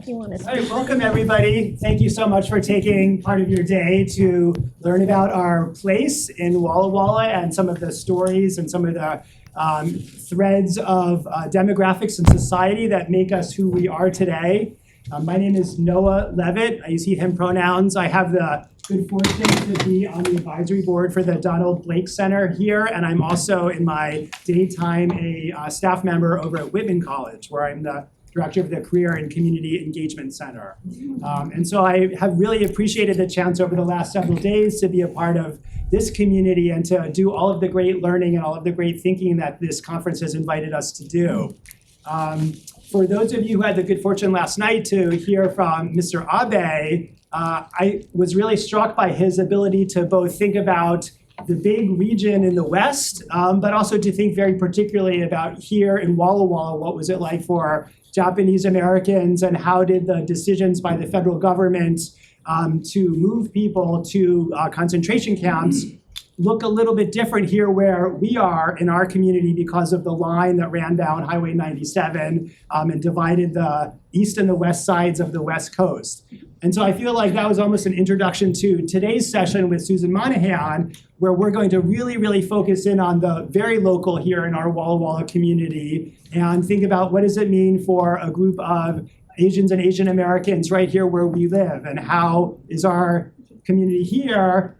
you want to All right, welcome everybody. Thank you so much for taking part of your day to learn about our place in Walla Walla and some of the stories and some of the threads of demographics and society that make us who we are today. My name is Noah Levitt. I use he, him pronouns. I have the good fortune to be on the advisory board for the Donald Blake Center here, and I'm also in my daytime a staff member over at Whitman College, where I'm the director of the Career and Community Engagement Center. And so I have really appreciated the chance over the last several days to be a part of this community and to do all of the great learning and all of the great thinking that this conference has invited us to do. For those of you who had the good fortune last night to hear from Mr. Abe, I was really struck by his ability to both think about the big region in the West, but also to think very particularly about here in Walla Walla, what was it like for Japanese Americans and how did the decisions by the federal government to move people to concentration camps look a little bit different here where we are in our community because of the line that ran down Highway 97 and divided the east and the west sides of the West Coast. And so I feel like that was almost an introduction to today's session with Susan Monahan, where we're going to really focus in on the very local here in our Walla Walla community and think about what does it mean for a group of Asians and Asian Americans right here where we live, and how is our community here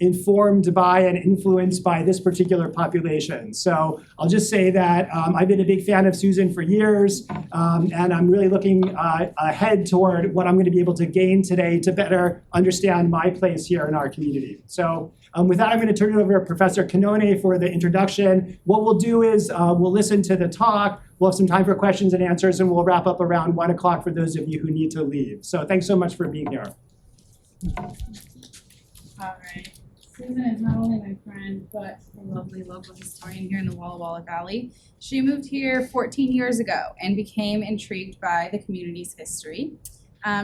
informed by and influenced by this particular population. So I'll just say that I've been a big fan of Susan for years, and I'm really looking ahead toward what I'm going to be able to gain today to better understand my place here in our community. So with that, I'm going to turn it over to Professor Canone for the introduction. What we'll do is we'll listen to the talk, we'll have some time for questions and answers, and we'll wrap up around 1 o'clock for those of you who need to leave. So thanks so much for being here. All right. Susan is not only my friend, but a lovely local historian here in the Walla Walla Valley. She moved here 14 years ago and became intrigued by the community's history.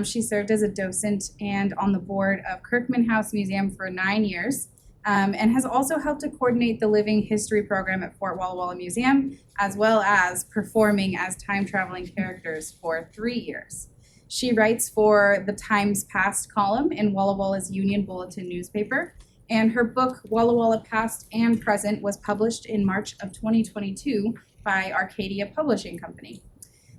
She served as a docent and on the board of Kirkman House Museum for 9 years, and has also helped to coordinate the Living History program at Fort Walla Walla Museum, as well as performing as time-traveling characters for 3 years. She writes for the Times Past column in Walla Walla's Union Bulletin newspaper, and her book, Walla Walla Past and Present, was published in March of 2022 by Arcadia Publishing Company.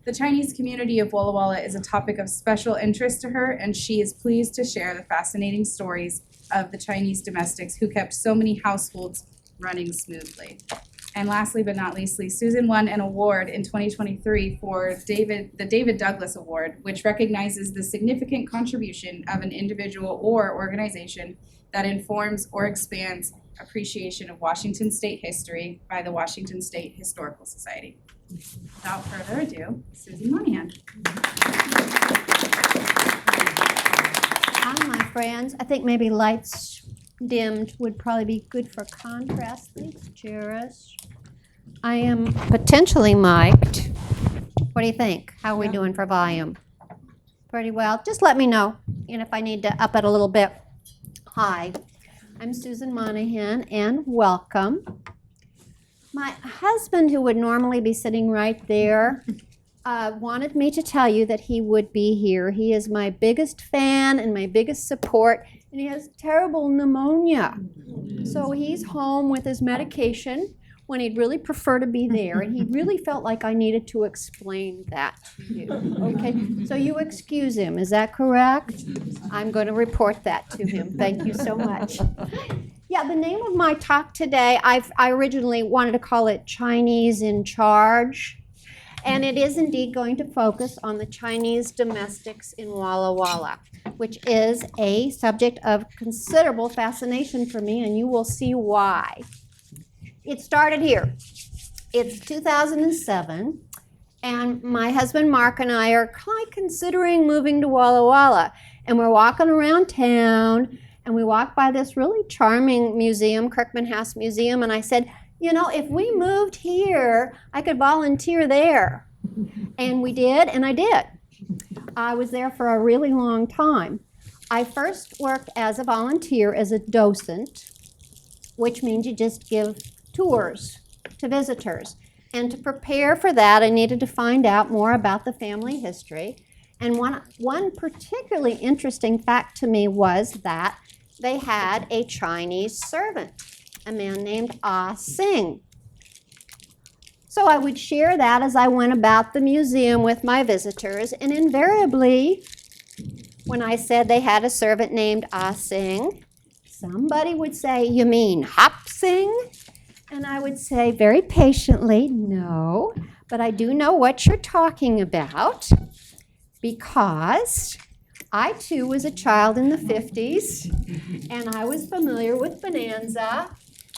The Chinese community of Walla Walla is a topic of special interest to her, and she is pleased to share the fascinating stories of the Chinese domestics who kept so many households running smoothly. And lastly but not leastly, Susan won an award in 2023 for the David Douglas Award, which recognizes the significant contribution of an individual or organization that informs or expands appreciation of Washington State history by the Washington State Historical Society. Without further ado, Susan Monahan. Hi, my friends. I think maybe lights dimmed would probably be good for contrast. Thanks, Jairus. I am potentially mic'd. What do you think? How are we doing for volume? Pretty well. Just let me know if I need to up it a little bit. Hi, I'm Susan Monahan, and welcome. My husband, who would normally be sitting right there, wanted me to tell you that he would be here. He is my biggest fan and my biggest support, and he has terrible pneumonia. So he's home with his medication when he'd really prefer to be there, and he really felt like I needed to explain that to you. Okay, so you excuse him, is that correct? I'm going to report that to him. Thank you so much. Yeah, the name of my talk today, I originally wanted to call it Chinese in Charge. And it is indeed going to focus on the Chinese domestics in Walla Walla, which is a subject of considerable fascination for me, and you will see why. It started here. It's 2007, and my husband Mark and I are kind of considering moving to Walla Walla. And we're walking around town, and we walked by this really charming museum, Kirkman House Museum, and I said, if we moved here, I could volunteer there. And we did, and I did. I was there for a really long time. I first worked as a volunteer, as a docent, which means you just give tours to visitors. And to prepare for that, I needed to find out more about the family history. And one particularly interesting fact to me was that they had a Chinese servant, a man named Ah Sing. So I would share that as I went about the museum with my visitors, and invariably, when I said they had a servant named Ah Sing, somebody would say, "You mean Hop Sing?" And I would say very patiently, "No, but I do know what you're talking about, because I too was a child in the 50s, and I was familiar with Bonanza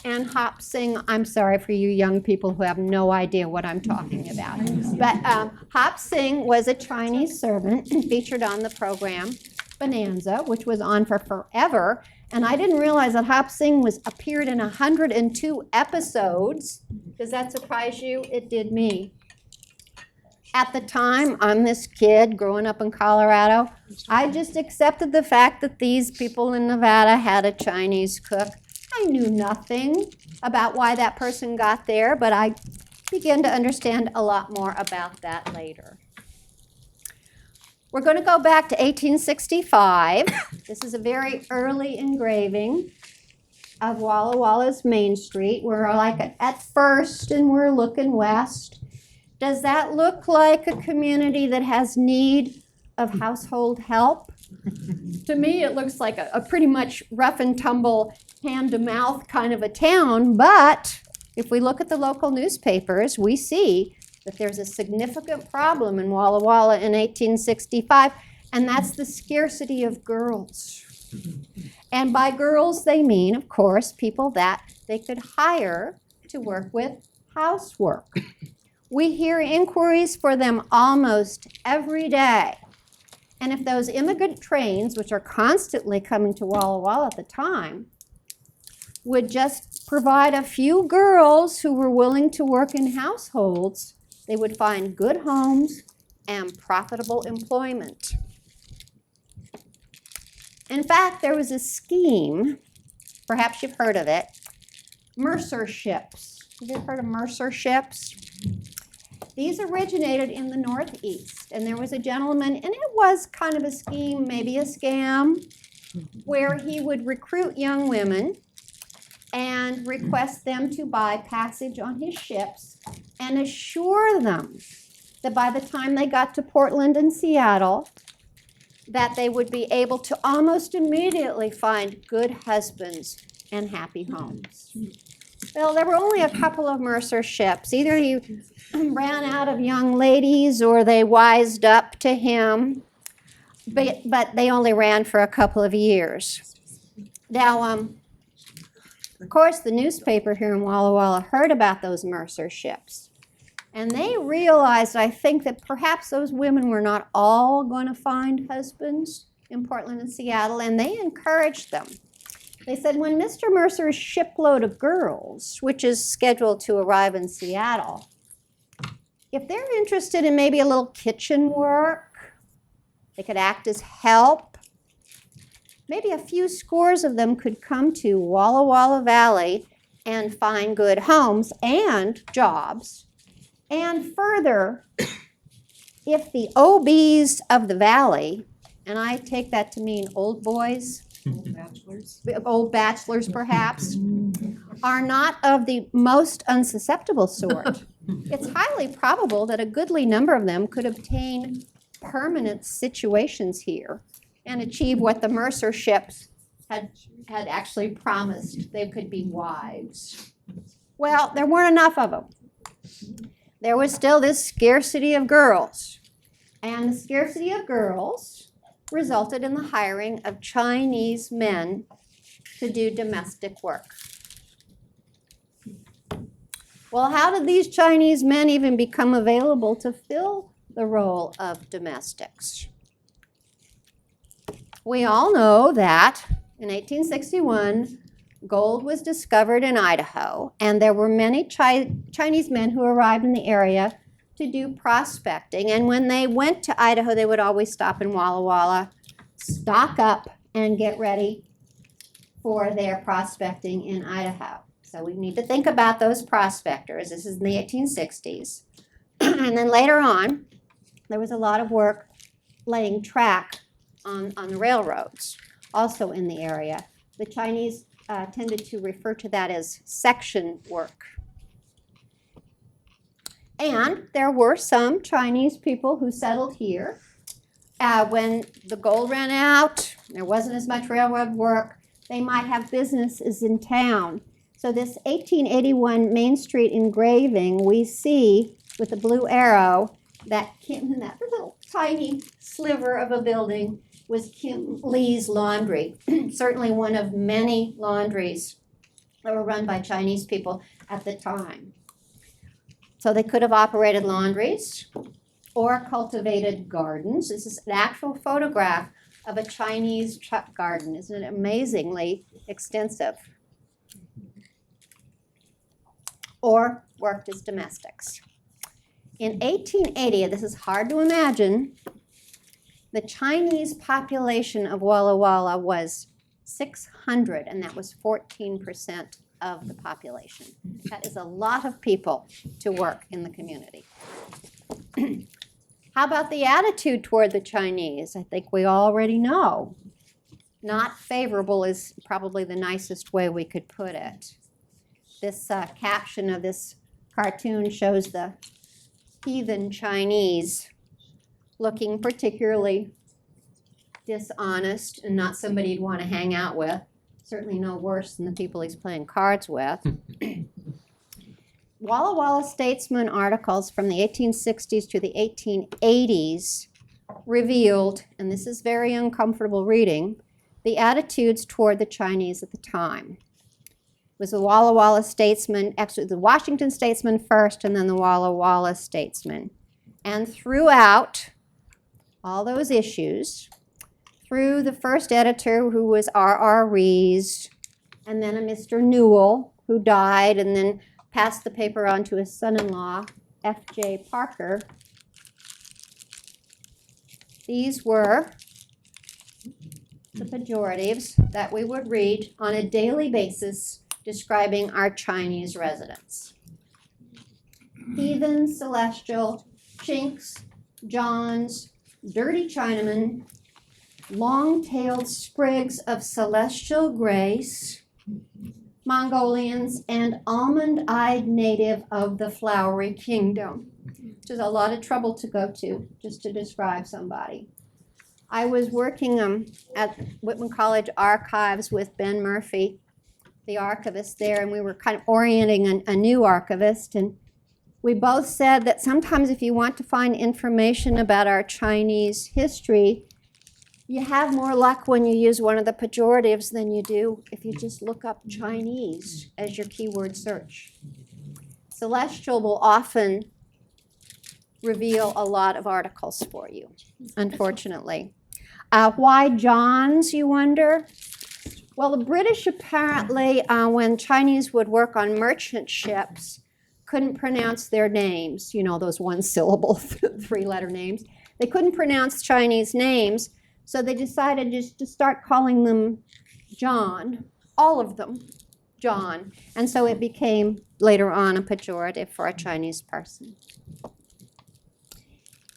and Hop Sing." I'm sorry for you young people who have no idea what I'm talking about. But Hop Sing was a Chinese servant featured on the program Bonanza, which was on for forever. And I didn't realize that Hop Sing appeared in 102 episodes. Does that surprise you? It did me. At the time, I'm this kid growing up in Colorado. I just accepted the fact that these people in Nevada had a Chinese cook. I knew nothing about why that person got there, but I began to understand a lot more about that later. We're going to go back to 1865. This is a very early engraving of Walla Walla's Main Street. We're like at First and we're looking west. Does that look like a community that has need of household help? To me, it looks like a pretty much rough and tumble, hand-to-mouth kind of a town, but if we look at the local newspapers, we see that there's a significant problem in Walla Walla in 1865, and that's the scarcity of girls. And by girls, they mean, of course, people that they could hire to work with housework. We hear inquiries for them almost every day. And if those immigrant trains, which are constantly coming to Walla Walla at the time, would just provide a few girls who were willing to work in households, they would find good homes and profitable employment. In fact, there was a scheme, perhaps you've heard of it, Mercer ships. Have you heard of Mercer ships? These originated in the Northeast, and there was a gentleman, and it was kind of a scheme, maybe a scam, where he would recruit young women and request them to buy passage on his ships and assure them that by the time they got to Portland and Seattle, that they would be able to almost immediately find good husbands and happy homes. Well, there were only a couple of Mercer ships. Either he ran out of young ladies or they wised up to him, but they only ran for a couple of years. Now, of course, the newspaper here in Walla Walla heard about those Mercer ships, and they realized, I think, that perhaps those women were not all going to find husbands in Portland and Seattle, and they encouraged them. They said, when Mr. Mercer's shipload of girls, which is scheduled to arrive in Seattle, if they're interested in maybe a little kitchen work, they could act as help. Maybe a few scores of them could come to Walla Walla Valley and find good homes and jobs. And further, if the OBs of the valley, and I take that to mean old boys, old bachelors perhaps, are not of the most unsusceptible sort, it's highly probable that a goodly number of them could obtain permanent situations here and achieve what the Mercer ships had actually promised. They could be wives. Well, there weren't enough of them. There was still this scarcity of girls. And the scarcity of girls resulted in the hiring of Chinese men to do domestic work. Well, how did these Chinese men even become available to fill the role of domestics? We all know that in 1861, gold was discovered in Idaho, and there were many Chinese men who arrived in the area to do prospecting. And when they went to Idaho, they would always stop in Walla Walla, stock up, and get ready for their prospecting in Idaho. So we need to think about those prospectors. This is in the 1860s. And then later on, there was a lot of work laying track on the railroads, also in the area. The Chinese tended to refer to that as section work. And there were some Chinese people who settled here. When the gold ran out, there wasn't as much railroad work, they might have businesses in town. So this 1881 Main Street engraving, we see with the blue arrow that that little tiny sliver of a building was Kim Lee's Laundry. Certainly one of many laundries that were run by Chinese people at the time. So they could have operated laundries or cultivated gardens. This is an actual photograph of a Chinese truck garden. Isn't it amazingly extensive? Or worked as domestics. In 1880, this is hard to imagine, the Chinese population of Walla Walla was 600, and that was 14% of the population. That is a lot of people to work in the community. How about the attitude toward the Chinese? I think we already know. Not favorable is probably the nicest way we could put it. This caption of this cartoon shows the heathen Chinese looking particularly dishonest and not somebody you'd want to hang out with. Certainly no worse than the people he's playing cards with. Walla Walla Statesman articles from the 1860s to the 1880s revealed, and this is very uncomfortable reading, the attitudes toward the Chinese at the time. It was the Walla Walla Statesman, actually the Washington Statesman first, and then the Walla Walla Statesman. And throughout all those issues, through the first editor, who was R.R. Rees, and then a Mr. Newell, who died and then passed the paper on to his son-in-law, F.J. Parker. These were the pejoratives that we would read on a daily basis describing our Chinese residents. Heathen, celestial, chinks, Johns, dirty Chinamen, long-tailed sprigs of celestial grace, Mongolians, and almond-eyed native of the flowery kingdom, which is a lot of trouble to go to just to describe somebody. I was working at Whitman College Archives with Ben Murphy, the archivist there, and we were kind of orienting a new archivist, and we both said that sometimes if you want to find information about our Chinese history, you have more luck when you use one of the pejoratives than you do if you just look up Chinese as your keyword search. Celestial will often reveal a lot of articles for you, unfortunately. Why Johns, you wonder? Well, the British apparently, when Chinese would work on merchant ships, couldn't pronounce their names, you know, those one-syllable, three-letter names. They couldn't pronounce Chinese names, so they decided just to start calling them John, all of them, John. And so it became later on a pejorative for a Chinese person.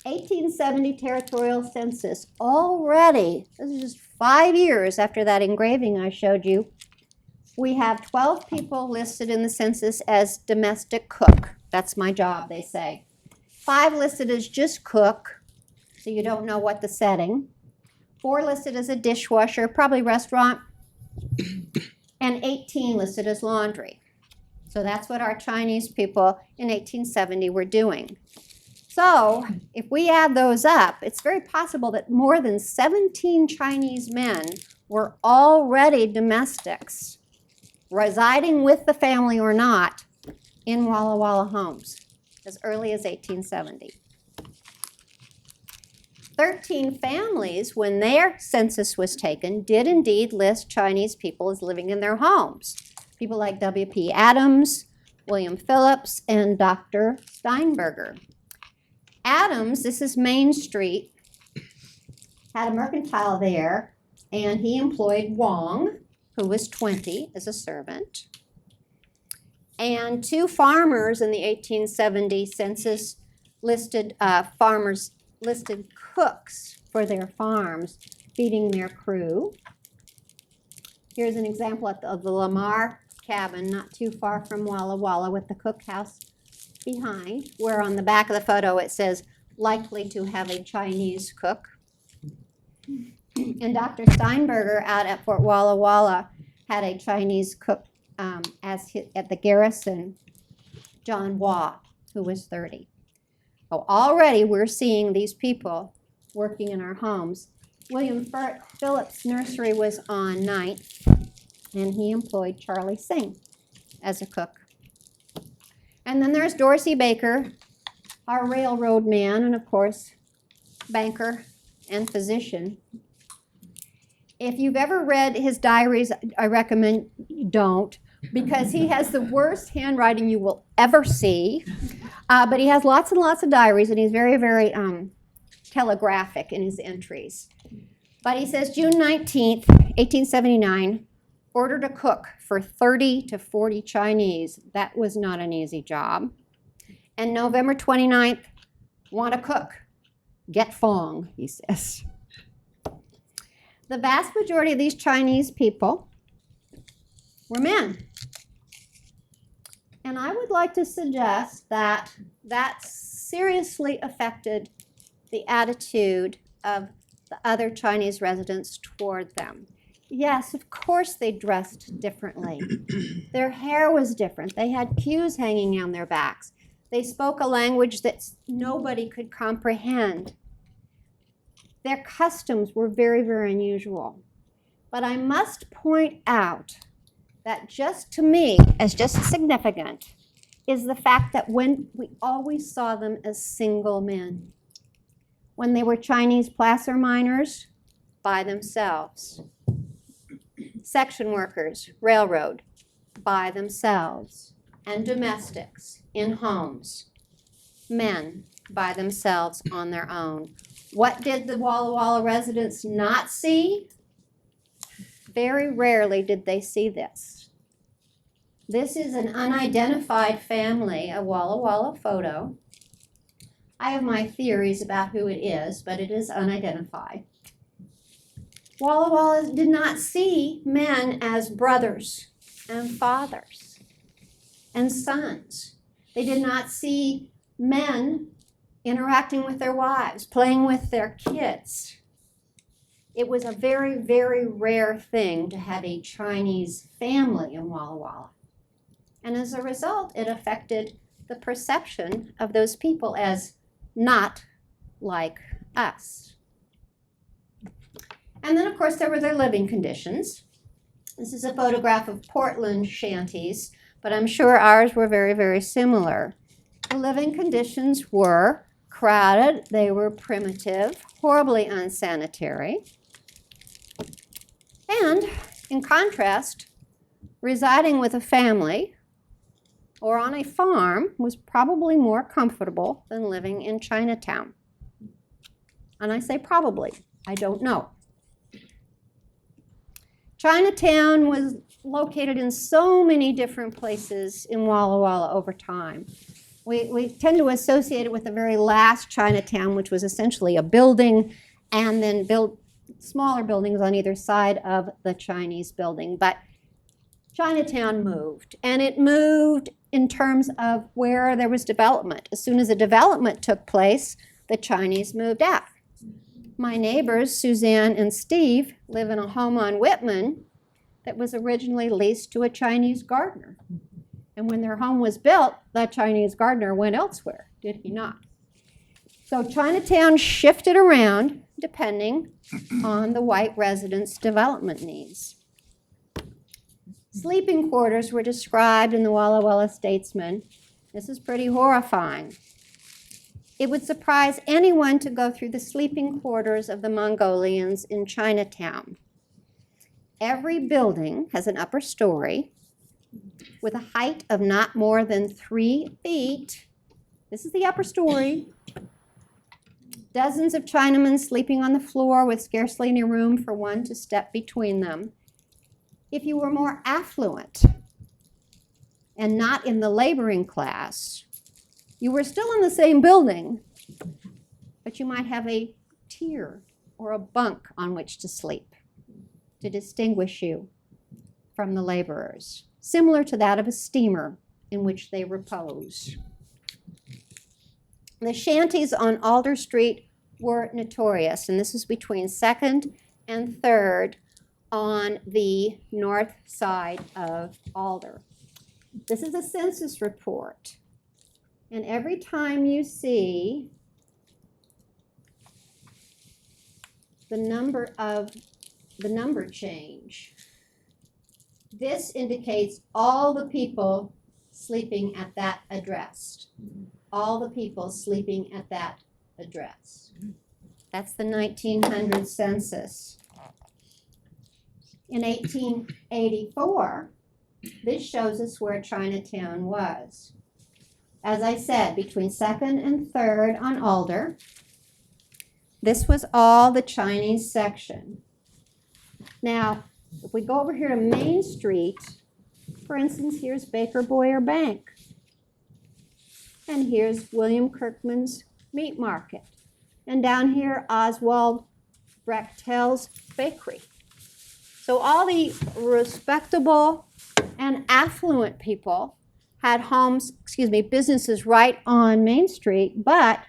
1870 territorial census. Already, this is just 5 years after that engraving I showed you, we have 12 people listed in the census as domestic cook. That's my job, they say. 5 listed as just cook, so you don't know what the setting. 4 listed as a dishwasher, probably restaurant, and 18 listed as laundry. So that's what our Chinese people in 1870 were doing. So if we add those up, it's very possible that more than 17 Chinese men were already domestics, residing with the family or not, in Walla Walla homes as early as 1870. 13 families, when their census was taken, did indeed list Chinese people as living in their homes. People like W.P. Adams, William Phillips, and Dr. Steinberger. Adams, this is Main Street, had a mercantile there, and he employed Wong, who was 20, as a servant. And 2 farmers in the 1870 census listed farmers listed cooks. for their farms, feeding their crew. Here's an example of the Lamar cabin, not too far from Walla Walla, with the cookhouse behind, where on the back of the photo it says, likely to have a Chinese cook. And Dr. Steinberger out at Fort Walla Walla had a Chinese cook at the garrison, John Waugh, who was 30. Oh, already we're seeing these people working in our homes. William Phillips' nursery was on 9th, and he employed Charlie Singh as a cook. And then there's Dorsey Baker, our railroad man, and of course, banker and physician. If you've ever read his diaries, I recommend you don't, because he has the worst handwriting you will ever see. But he has lots and lots of diaries, and he's very, very telegraphic in his entries. But he says, June 19th, 1879, ordered a cook for 30 to 40 Chinese. That was not an easy job. And November 29th, want a cook. Get Fong, he says. The vast majority of these Chinese people were men. And I would like to suggest that that seriously affected the attitude of the other Chinese residents toward them. Yes, of course they dressed differently. Their hair was different. They had queues hanging down their backs. They spoke a language that nobody could comprehend. Their customs were very, very unusual. But I must point out that just to me, as just as significant, is the fact that when we always saw them as single men. When they were Chinese placer miners, by themselves. Section workers, railroad, by themselves. And domestics, in homes. Men, by themselves, on their own. What did the Walla Walla residents not see? Very rarely did they see this. This is an unidentified family, a Walla Walla photo. I have my theories about who it is, but it is unidentified. Walla Wallas did not see men as brothers and fathers and sons. They did not see men interacting with their wives, playing with their kids. It was a very, very rare thing to have a Chinese family in Walla Walla. And as a result, it affected the perception of those people as not like us. And then, of course, there were their living conditions. This is a photograph of Portland shanties, but I'm sure ours were very, very similar. The living conditions were crowded, they were primitive, horribly unsanitary. And, in contrast, residing with a family or on a farm was probably more comfortable than living in Chinatown. And I say probably, I don't know. Chinatown was located in so many different places in Walla Walla over time. We tend to associate it with the very last Chinatown, which was essentially a building and then built smaller buildings on either side of the Chinese building. But Chinatown moved, and it moved in terms of where there was development. As soon as a development took place, the Chinese moved out. My neighbors, Suzanne and Steve, live in a home on Whitman that was originally leased to a Chinese gardener. And when their home was built, that Chinese gardener went elsewhere, did he not? So Chinatown shifted around depending on the white residents' development needs. Sleeping quarters were described in the Walla Walla Statesman. This is pretty horrifying. It would surprise anyone to go through the sleeping quarters of the Mongolians in Chinatown. Every building has an upper story with a height of not more than 3 feet. This is the upper story. Dozens of Chinamen sleeping on the floor with scarcely any room for one to step between them. If you were more affluent and not in the laboring class, you were still in the same building, but you might have a tier or a bunk on which to sleep to distinguish you from the laborers, similar to that of a steamer in which they repose. The shanties on Alder Street were notorious, and this was between 2nd and 3rd on the north side of Alder. This is a census report, and every time you see the number change, this indicates all the people sleeping at that address. All the people sleeping at that address. That's the 1900 census. In 1884, this shows us where Chinatown was. As I said, between 2nd and 3rd on Alder, this was all the Chinese section. Now, if we go over here to Main Street, for instance, here's Baker Boyer Bank. And here's William Kirkman's Meat Market. And down here, Oswald Brechtel's Bakery. So all the respectable and affluent people had businesses right on Main Street, but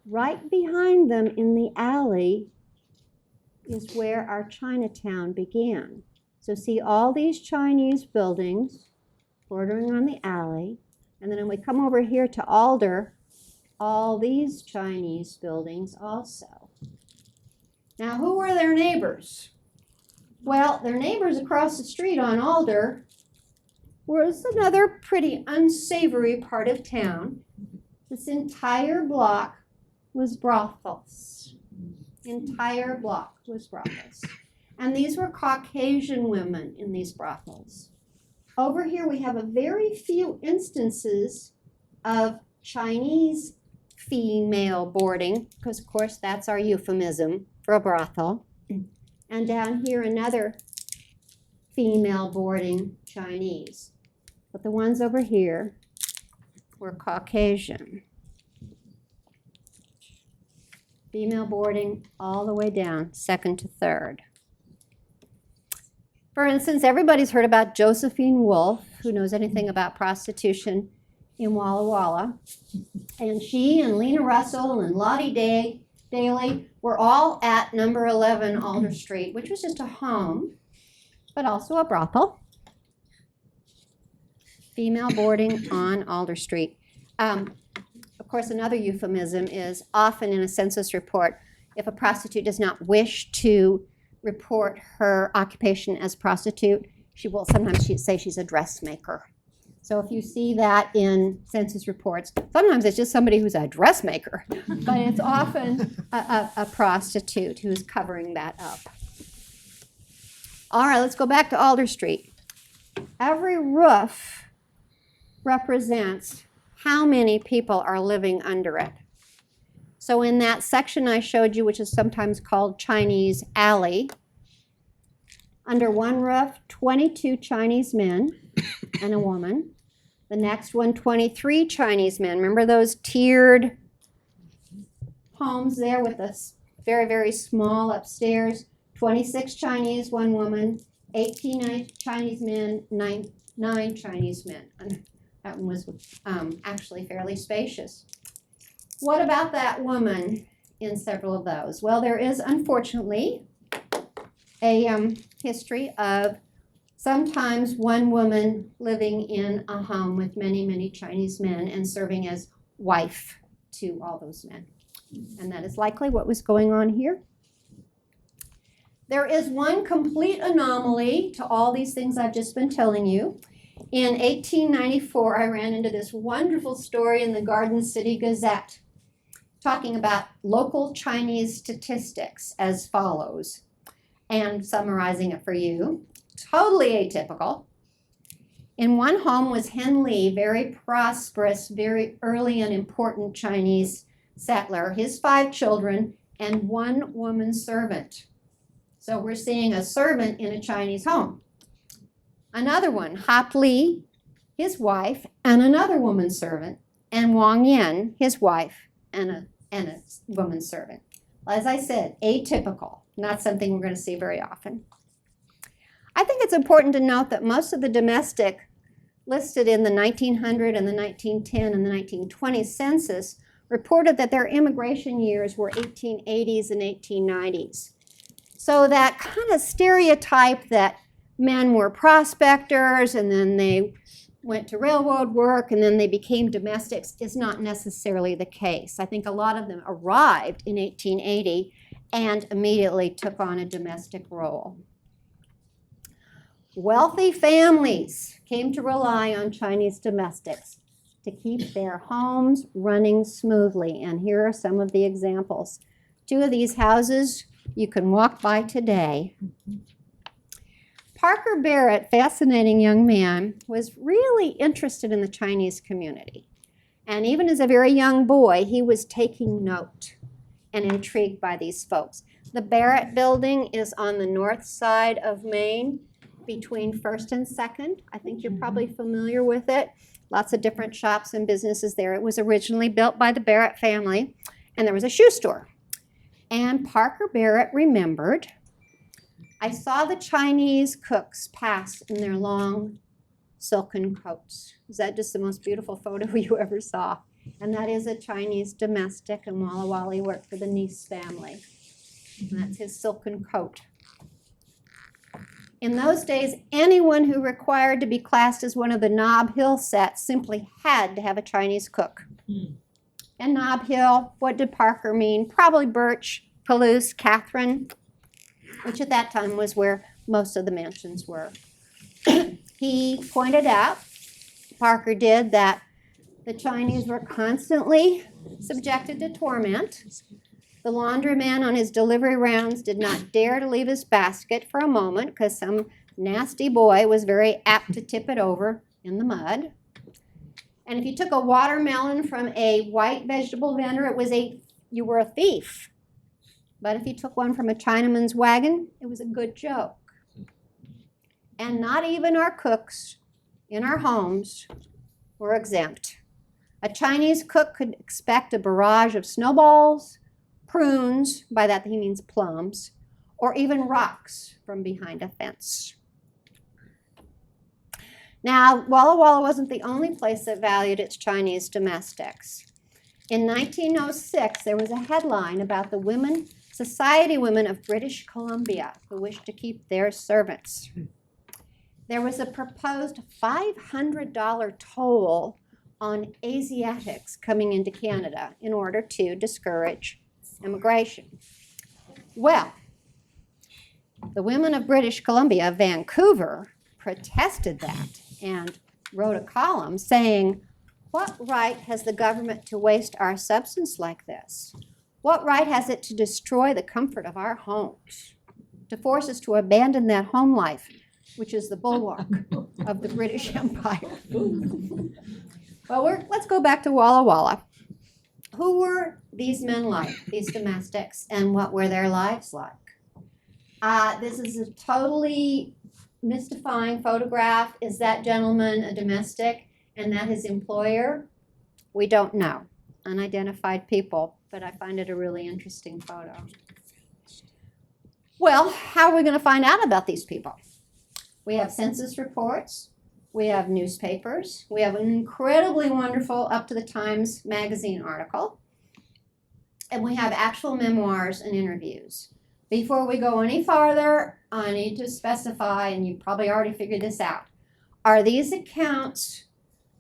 right behind them in the alley is where our Chinatown began. So see all these Chinese buildings bordering on the alley, and then when we come over here to Alder, all these Chinese buildings also. Now, who were their neighbors? Well, their neighbors across the street on Alder was another pretty unsavory part of town. This entire block was brothels. Entire block was brothels. And these were Caucasian women in these brothels. Over here we have a very few instances of Chinese female boarding, because of course that's our euphemism for a brothel. And down here another female boarding Chinese. But the ones over here were Caucasian. Female boarding all the way down, 2nd to 3rd. For instance, everybody's heard about Josephine Wolfe, who knows anything about prostitution in Walla Walla. And she and Lena Russell and Lottie Daly were all at number 11 Alder Street, which was just a home, but also a brothel. Female boarding on Alder Street. Of course, another euphemism is often in a census report, if a prostitute does not wish to report her occupation as prostitute, she will sometimes say she's a dressmaker. So if you see that in census reports, sometimes it's just somebody who's a dressmaker, but it's often a prostitute who's covering that up. All right, let's go back to Alder Street. Every roof represents how many people are living under it. So in that section I showed you, which is sometimes called Chinese Alley, under one roof, 22 Chinese men and a woman. The next one, 23 Chinese men. Remember those tiered homes there with the very, very small upstairs? 26 Chinese, 1 woman, 18 Chinese men, 9 Chinese men. And that one was actually fairly spacious. What about that woman in several of those? Well, there is, unfortunately, a history of sometimes one woman living in a home with many, many Chinese men and serving as wife to all those men. And that is likely what was going on here. There is one complete anomaly to all these things I've just been telling you. In 1894, I ran into this wonderful story in the Garden City Gazette talking about local Chinese statistics as follows, and summarizing it for you. Totally atypical. In one home was Hen Li, very prosperous, very early and important Chinese settler, his 5 children, and 1 woman servant. So we're seeing a servant in a Chinese home. Another one, Hop Li, his wife, and another woman servant, and Wang Yan, his wife, and a woman servant. As I said, atypical, not something we're going to see very often. I think it's important to note that most of the domestic listed in the 1900 and the 1910 and the 1920 census reported that their immigration years were 1880s and 1890s. So that kind of stereotype that men were prospectors and then they went to railroad work and then they became domestics is not necessarily the case. I think a lot of them arrived in 1880 and immediately took on a domestic role. Wealthy families came to rely on Chinese domestics to keep their homes running smoothly. And here are some of the examples. Two of these houses you can walk by today. Parker Barrett, fascinating young man, was really interested in the Chinese community. And even as a very young boy, he was taking note and intrigued by these folks. The Barrett building is on the north side of Maine, between 1st and 2nd. I think you're probably familiar with it. Lots of different shops and businesses there. It was originally built by the Barrett family, and there was a shoe store. And Parker Barrett remembered, I saw the Chinese cooks pass in their long silken coats. Is that just the most beautiful photo you ever saw? And that is a Chinese domestic, and Walla Walla worked for the Nice family. And that's his silken coat. In those days, anyone who required to be classed as one of the Nob Hill sets simply had to have a Chinese cook. And Nob Hill, what did Parker mean? Probably Birch, Palouse, Catherine, which at that time was where most of the mansions were. He pointed out, Parker did, that the Chinese were constantly subjected to torment. The laundryman on his delivery rounds did not dare to leave his basket for a moment because some nasty boy was very apt to tip it over in the mud. And if you took a watermelon from a white vegetable vendor, you were a thief. But if you took one from a Chinaman's wagon, it was a good joke. And not even our cooks in our homes were exempt. A Chinese cook could expect a barrage of snowballs, prunes, by that he means plums, or even rocks from behind a fence. Now, Walla Walla wasn't the only place that valued its Chinese domestics. In 1906, there was a headline about the Society Women of British Columbia who wished to keep their servants. There was a proposed $500 toll on Asiatics coming into Canada in order to discourage immigration. Well, the women of British Columbia, Vancouver, protested that and wrote a column saying, what right has the government to waste our substance like this? What right has it to destroy the comfort of our homes, to force us to abandon that home life, which is the bulwark of the British Empire? Well, let's go back to Walla Walla. Who were these men like, these domestics, and what were their lives like? This is a totally mystifying photograph. Is that gentleman a domestic and that his employer? We don't know. Unidentified people, but I find it a really interesting photo. Well, how are we going to find out about these people? We have census reports. We have newspapers. We have an incredibly wonderful Up to the Times magazine article. And we have actual memoirs and interviews. Before we go any farther, I need to specify, and you probably already figured this out, are these accounts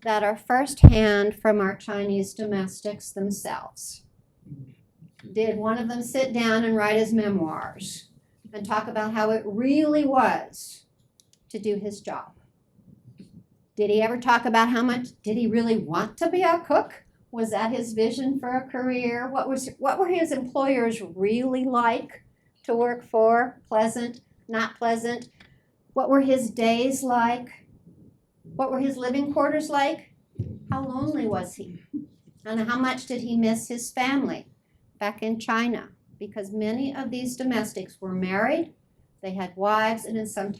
that are firsthand from our Chinese domestics themselves? Did one of them sit down and write his memoirs and talk about how it really was to do his job? Did he ever talk about how much, did he really want to be a cook? Was that his vision for a career? What were his employers really like to work for? Pleasant, not pleasant? What were his days like? What were his living quarters like? How lonely was he? And how much did he miss his family back in China? Because many of these domestics were married, they had wives, and in some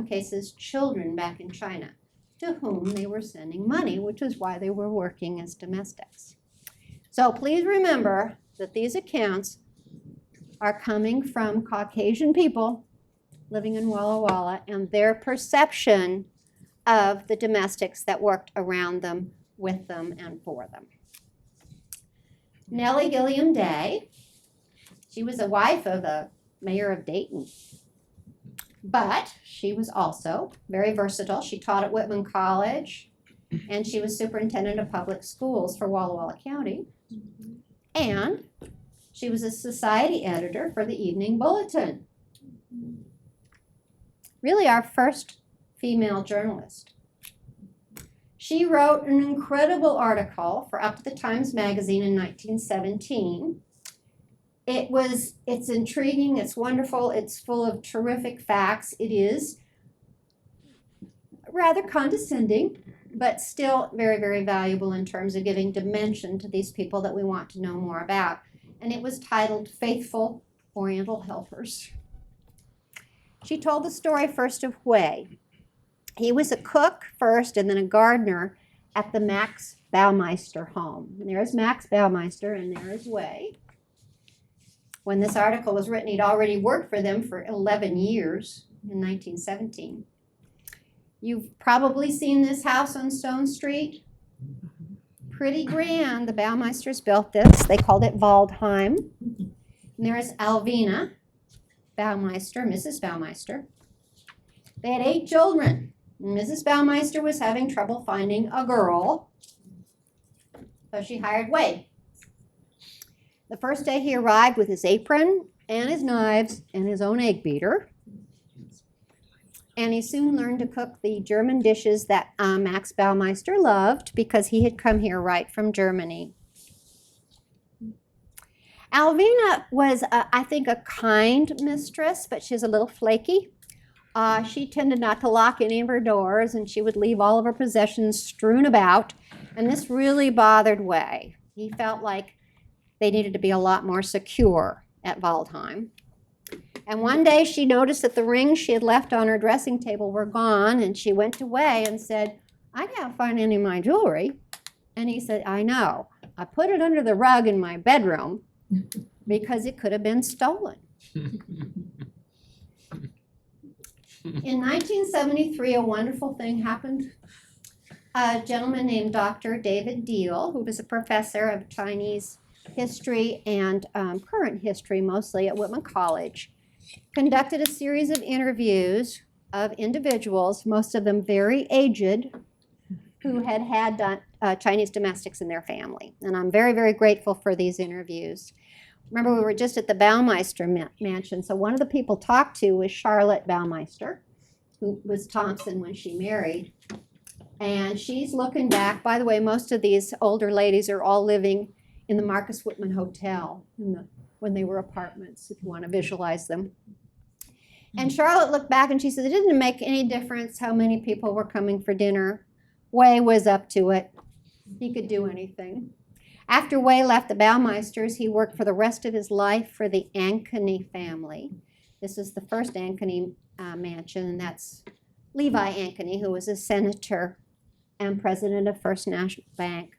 cases, children back in China, to whom they were sending money, which is why they were working as domestics. So please remember, that these accounts are coming from Caucasian people living in Walla Walla and their perception of the domestics that worked around them, with them, and for them. Nellie Gilliam Day, she was a wife of the mayor of Dayton. But she was also very versatile. She taught at Whitman College, and she was superintendent of public schools for Walla Walla County. And she was a society editor for the Evening Bulletin. Really our first female journalist. She wrote an incredible article for Up to the Times magazine in 1917. It's intriguing, it's wonderful, it's full of terrific facts. It is rather condescending, but still very, very valuable in terms of giving dimension to these people that we want to know more about. And it was titled Faithful Oriental Helpers. She told the story first of Hui. He was a cook first and then a gardener at the Max Baumeister home. And there's Max Baumeister and there is Hui. When this article was written, he'd already worked for them for 11 years in 1917. You've probably seen this house on Stone Street. Pretty grand. The Baumeisters built this. They called it Waldheim. And there is Alvina Baumeister, Mrs. Baumeister. They had 8 children. Mrs. Baumeister was having trouble finding a girl, so she hired Hui. The first day he arrived with his apron and his knives and his own egg beater. And he soon learned to cook the German dishes that Max Baumeister loved because he had come here right from Germany. Alvina was, I think, a kind mistress, but she was a little flaky. She tended not to lock any of her doors, and she would leave all of her possessions strewn about. And this really bothered Hui. He felt like they needed to be a lot more secure at Waldheim. And one day she noticed that the rings she had left on her dressing table were gone, and she went to Hui and said, "I can't find any of my jewelry." And he said, "I know. I put it under the rug in my bedroom because it could have been stolen." In 1973, a wonderful thing happened. A gentleman named Dr. David Deal, who was a professor of Chinese history and current history mostly at Whitman College, conducted a series of interviews of individuals, most of them very aged, who had had Chinese domestics in their family. And I'm very, very grateful for these interviews. Remember, we were just at the Baumeister mansion, so one of the people talked to was Charlotte Baumeister, who was Thompson when she married. And she's looking back. By the way, most of these older ladies are all living in the Marcus Whitman Hotel when they were apartments, if you want to visualize them. And Charlotte looked back and she said it didn't make any difference how many people were coming for dinner. Hui was up to it. He could do anything. After Hui left the Baumeisters, he worked for the rest of his life for the Ankeny family. This is the first Ankeny mansion, and that's Levi Ankeny, who was a senator and president of First National Bank.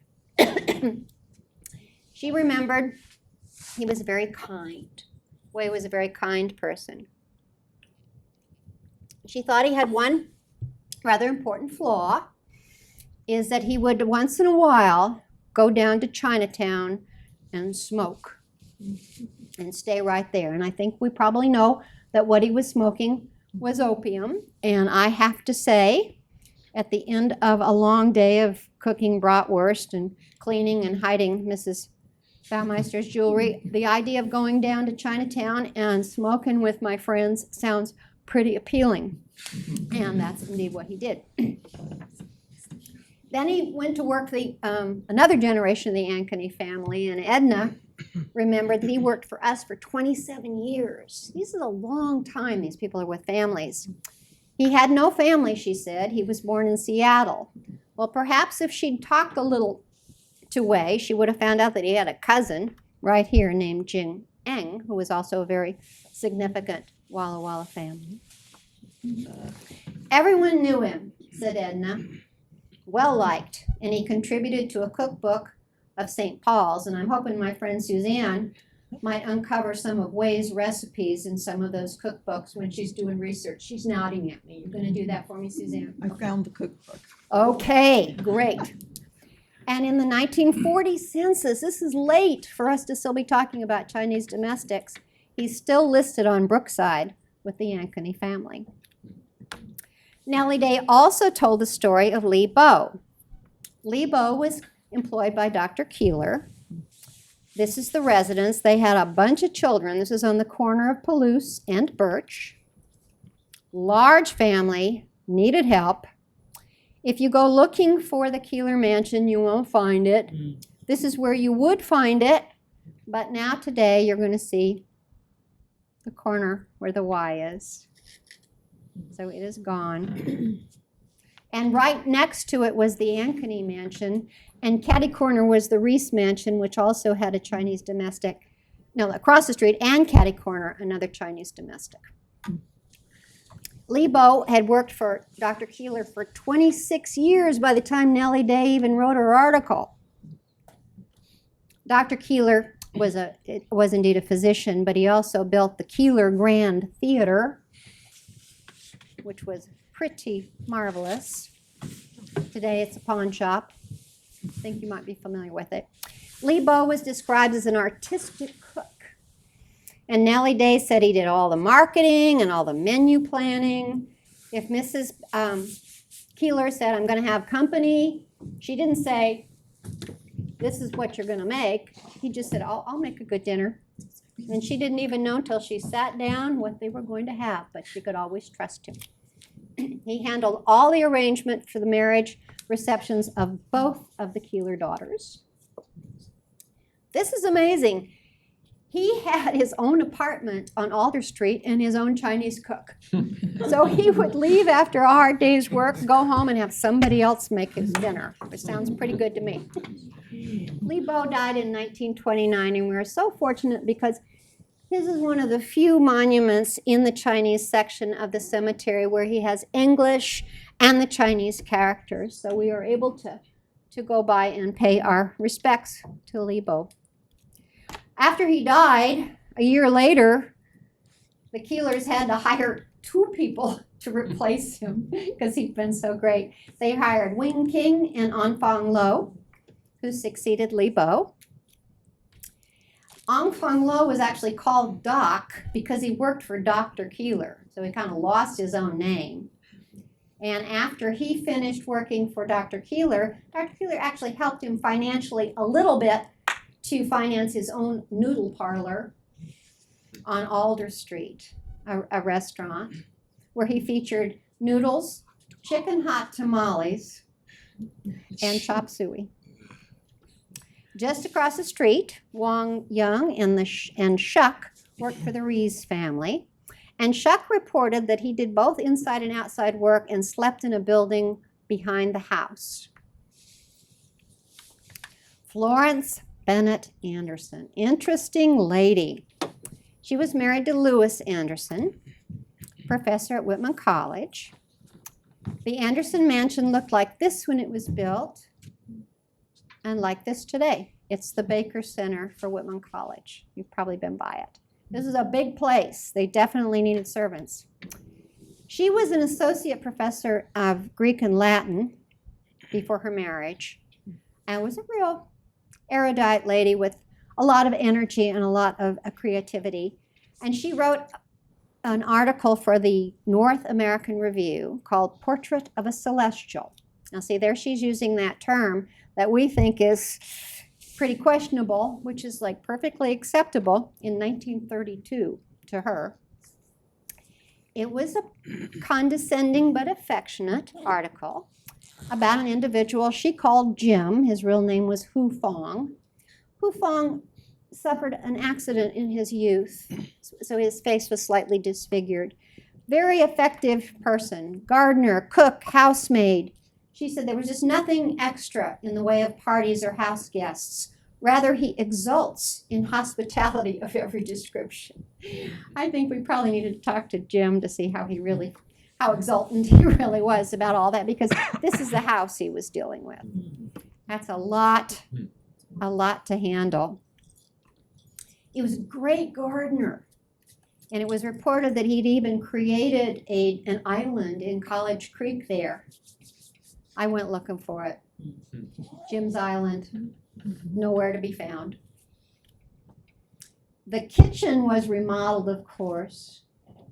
She remembered he was very kind. Hui was a very kind person. She thought he had one rather important flaw, is that he would once in a while go down to Chinatown and smoke and stay right there. And I think we probably know that what he was smoking was opium. And I have to say, at the end of a long day of cooking bratwurst and cleaning and hiding Mrs. Baumeister's jewelry, the idea of going down to Chinatown and smoking with my friends sounds pretty appealing. And that's indeed what he did. Then he went to work for another generation of the Ankeny family, and Edna remembered that he worked for us for 27 years. This is a long time these people are with families. He had no family, she said. He was born in Seattle. Well, perhaps if she'd talked a little to Hui, she would have found out that he had a cousin right here named Jing Eng, who was also a very significant Walla Walla family. Everyone knew him, said Edna. Well liked, and he contributed to a cookbook of St. Paul's, and I'm hoping my friend Suzanne might uncover some of Way's recipes in some of those cookbooks when she's doing research. She's nodding at me. You're going to do that for me, Suzanne? I found the cookbook. Okay, great. And in the 1940 census, this is late for us to still be talking about Chinese domestics. He's still listed on Brookside with the Ankeny family. Nellie Day also told the story of Li Bo. Li Bo was employed by Dr. Keeler. This is the residence. They had a bunch of children. This is on the corner of Palouse and Birch. Large family, needed help. If you go looking for the Keeler mansion, you won't find it. This is where you would find it, but now today you're going to see the corner where the Y is. So it is gone. And right next to it was the Ankeny mansion, and catty corner was the Reese mansion, which also had a Chinese domestic. No, across the street, and catty corner, another Chinese domestic. Li Bo had worked for Dr. Keeler for 26 years by the time Nellie Day even wrote her article. Dr. Keeler was indeed a physician, but he also built the Keeler Grand Theater, which was pretty marvelous. Today it's a pawn shop. I think you might be familiar with it. Li Bo was described as an artistic cook. And Nellie Day said he did all the marketing and all the menu planning. If Mrs. Keeler said, I'm going to have company, she didn't say, this is what you're going to make. He just said, I'll make a good dinner. And she didn't even know until she sat down what they were going to have, but she could always trust him. He handled all the arrangement for the marriage receptions of both of the Keeler daughters. This is amazing. He had his own apartment on Alder Street and his own Chinese cook. So he would leave after a hard day's work, go home, and have somebody else make his dinner, which sounds pretty good to me. Li Bo died in 1929, and we were so fortunate because his is one of the few monuments in the Chinese section of the cemetery where he has English and the Chinese characters. So we are able to go by and pay our respects to Li Bo. After he died, a year later, the Keelers had to hire 2 people to replace him because he'd been so great. They hired Wing King and An Fang Lo, who succeeded Li Bo. An Fang Lo was actually called Doc because he worked for Dr. Keeler, so he kind of lost his own name. And after he finished working for Dr. Keeler actually helped him financially a little bit to finance his own noodle parlor on Alder Street, a restaurant where he featured noodles, chicken hot tamales, and chop suey. Just across the street, Wang Young and Shuck worked for the Rees family. And Shuck reported that he did both inside and outside work and slept in a building behind the house. Florence Bennett Anderson, interesting lady. She was married to Louis Anderson, professor at Whitman College. The Anderson mansion looked like this when it was built and like this today. It's the Baker Center for Whitman College. You've probably been by it. This is a big place. They definitely needed servants. She was an associate professor of Greek and Latin before her marriage and was a real erudite lady with a lot of energy and a lot of creativity. And she wrote an article for the North American Review called Portrait of a Celestial. Now see, there she's using that term that we think is pretty questionable, which is like perfectly acceptable in 1932 to her. It was a condescending but affectionate article about an individual she called Jim. His real name was Hu Fong. Hu Fong suffered an accident in his youth, so his face was slightly disfigured. Very effective person, gardener, cook, housemaid. She said there was just nothing extra in the way of parties or house guests. Rather, he exults in hospitality of every description. I think we probably needed to talk to Jim to see how exultant he really was about all that, because this is the house he was dealing with. That's a lot a lot to handle. He was a great gardener. And it was reported that he'd even created an island in College Creek there. I went looking for it. Jim's Island, nowhere to be found. The kitchen was remodeled, of course,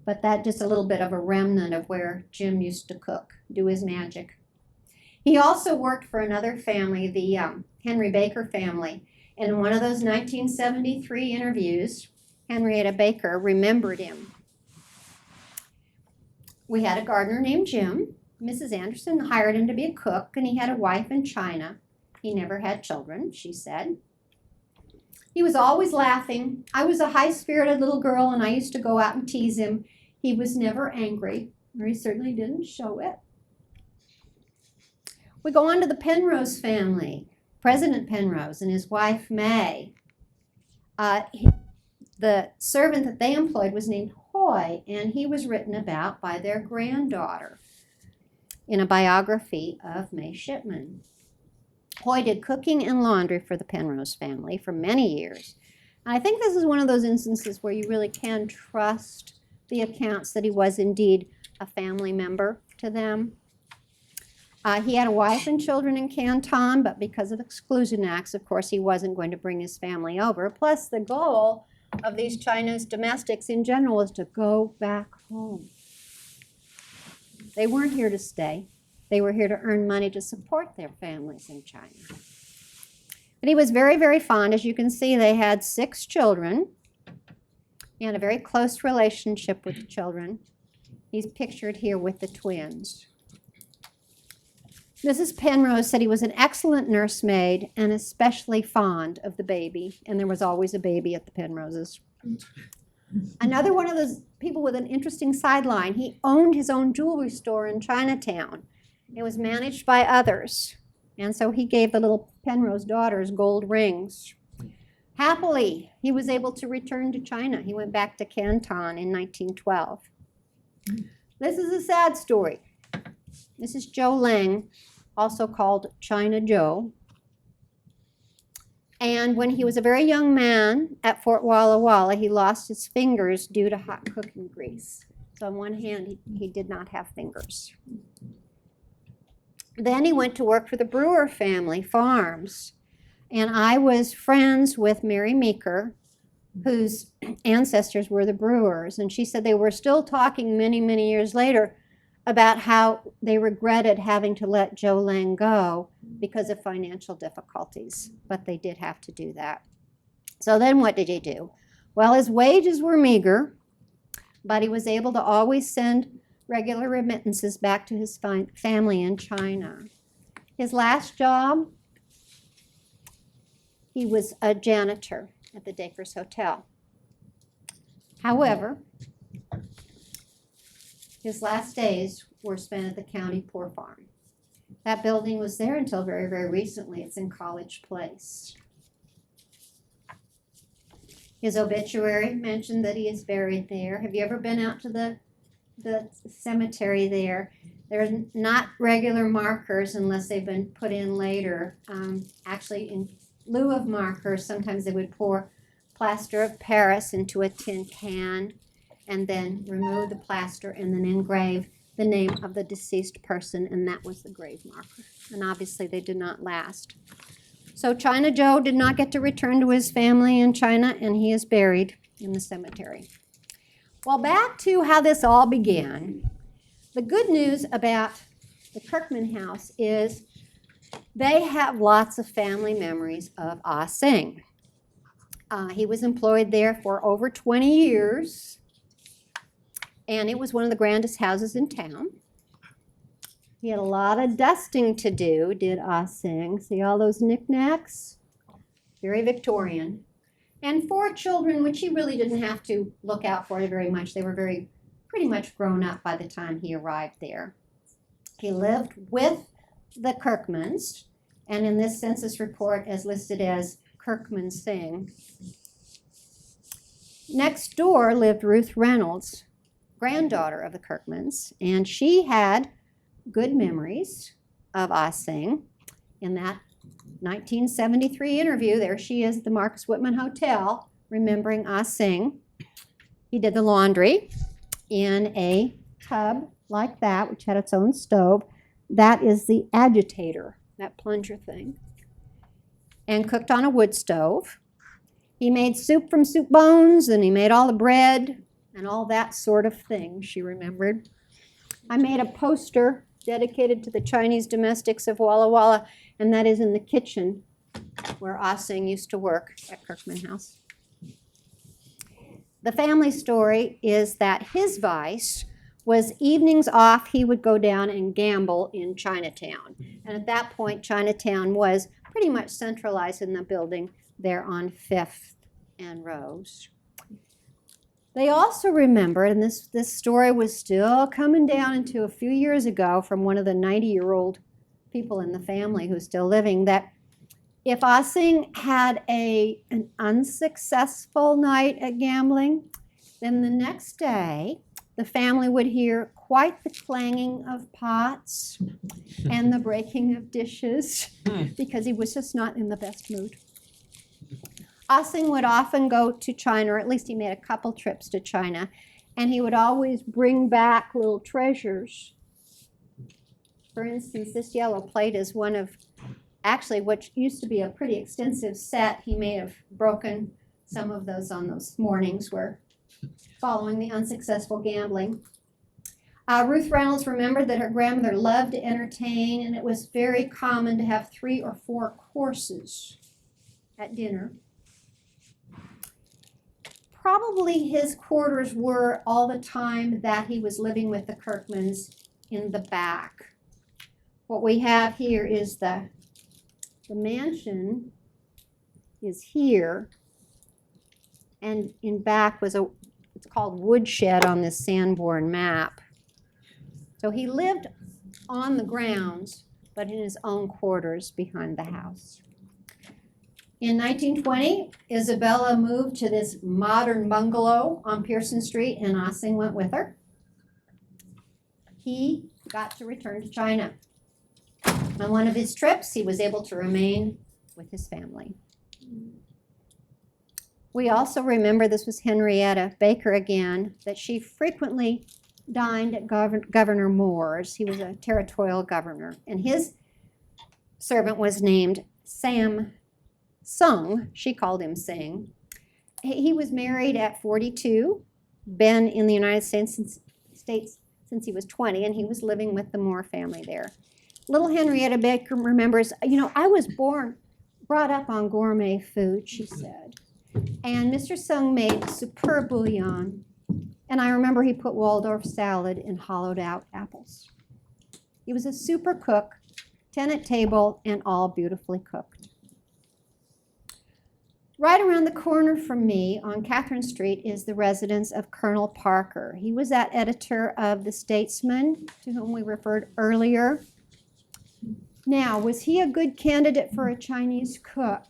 but that just a little bit of a remnant of where Jim used to cook, do his magic. He also worked for another family, the Henry Baker family. And in one of those 1973 interviews, Henrietta Baker remembered him. We had a gardener named Jim. Mrs. Anderson hired him to be a cook, and he had a wife in China. He never had children, she said. He was always laughing. I was a high-spirited little girl, and I used to go out and tease him. He was never angry, or he certainly didn't show it. We go on to the Penrose family. President Penrose and his wife, May. The servant that they employed was named Hoy, and he was written about by their granddaughter in a biography of May Shipman. Hoy did cooking and laundry for the Penrose family for many years. And I think this is one of those instances where you really can trust the accounts that he was indeed a family member to them. He had a wife and children in Canton, but because of exclusion acts, of course, he wasn't going to bring his family over. Plus, the goal of these Chinese domestics in general was to go back home. They weren't here to stay. They were here to earn money to support their families in China. But he was very, very fond. As you can see, they had 6 children. He had a very close relationship with the children. He's pictured here with the twins. Mrs. Penrose said he was an excellent nursemaid and especially fond of the baby, and there was always a baby at the Penroses. Another one of those people with an interesting sideline, he owned his own jewelry store in Chinatown. It was managed by others, and so he gave the little Penrose daughters gold rings. Happily, he was able to return to China. He went back to Canton in 1912. This is a sad story. This is Joe Lang, also called China Joe. And when he was a very young man at Fort Walla Walla, he lost his fingers due to hot cooking grease. So on one hand, he did not have fingers. Then he went to work for the Brewer family farms. And I was friends with Mary Meeker, whose ancestors were the Brewers. And she said they were still talking many, many years later about how they regretted having to let Joe Lang go because of financial difficulties, but they did have to do that. So then what did he do? Well, his wages were meager, but he was able to always send regular remittances back to his family in China. His last job, he was a janitor at the Dakers Hotel. However, his last days were spent at the county poor farm. That building was there until very, very recently. It's in College Place. His obituary mentioned that he is buried there. Have you ever been out to the cemetery there? There's not regular markers unless they've been put in later. Actually, in lieu of markers, sometimes they would pour plaster of Paris into a tin can and then remove the plaster and then engrave the name of the deceased person, and that was the grave marker. And obviously they did not last. So China Joe did not get to return to his family in China, and he is buried in the cemetery. Well, back to how this all began. The good news about the Kirkman house is they have lots of family memories of Ah Sing. He was employed there for over 20 years. And it was one of the grandest houses in town. He had a lot of dusting to do, did Ah Sing. See all those knickknacks? Very Victorian. And 4 children, which he really didn't have to look out for very much. They were pretty much grown up by the time he arrived there. He lived with the Kirkmans, and in this census report is listed as Kirkman Sing. Next door lived Ruth Reynolds, granddaughter of the Kirkmans, and she had good memories of Ah Sing in that 1973 interview, there she is at the Marcus Whitman Hotel, remembering Ah Sing. He did the laundry in a tub like that, which had its own stove. That is the agitator, that plunger thing. And cooked on a wood stove. He made soup from soup bones, and he made all the bread and all that sort of thing, she remembered. I made a poster dedicated to the Chinese domestics of Walla Walla, and that is in the kitchen where Ah Sing used to work at Kirkman House. The family story is that his vice was evenings off, he would go down and gamble in Chinatown. And at that point, Chinatown was pretty much centralized in the building there on 5th and Rose. They also remembered, and this story was still coming down into a few years ago from one of the 90-year-old people in the family who's still living, that if Ah Sing had an unsuccessful night at gambling, then the next day the family would hear quite the clanging of pots and the breaking of dishes because he was just not in the best mood. Ah Sing would often go to China, or at least he made a couple trips to China, and he would always bring back little treasures. For instance, this yellow plate is one of, actually, what used to be a pretty extensive set. He may have broken some of those on those mornings where following the unsuccessful gambling. Ruth Reynolds remembered that her grandmother loved to entertain, and it was very common to have 3 or 4 courses at dinner. Probably his quarters were all the time that he was living with the Kirkmans in the back. What we have here is the mansion is here, and in back was it's called woodshed on this Sanborn map. So he lived on the grounds, but in his own quarters behind the house. In 1920, Isabella moved to this modern bungalow on Pearson Street, and Ah Sing went with her. He got to return to China. On one of his trips, he was able to remain with his family. We also remember, this was Henrietta Baker again, that she frequently dined at Governor Moore's. He was a territorial governor, and his servant was named Sam Sung. She called him Sing. He was married at 42, been in the United States since he was 20, and he was living with the Moore family there. Little Henrietta Baker remembers, I was brought up on gourmet food, she said. And Mr. Sung made superb bouillon. And I remember he put Waldorf salad in hollowed out apples. He was a super cook, 10 at table, and all beautifully cooked. Right around the corner from me on Catherine Street is the residence of Colonel Parker. He was that editor of The Statesman to whom we referred earlier. Now, was he a good candidate for a Chinese cook?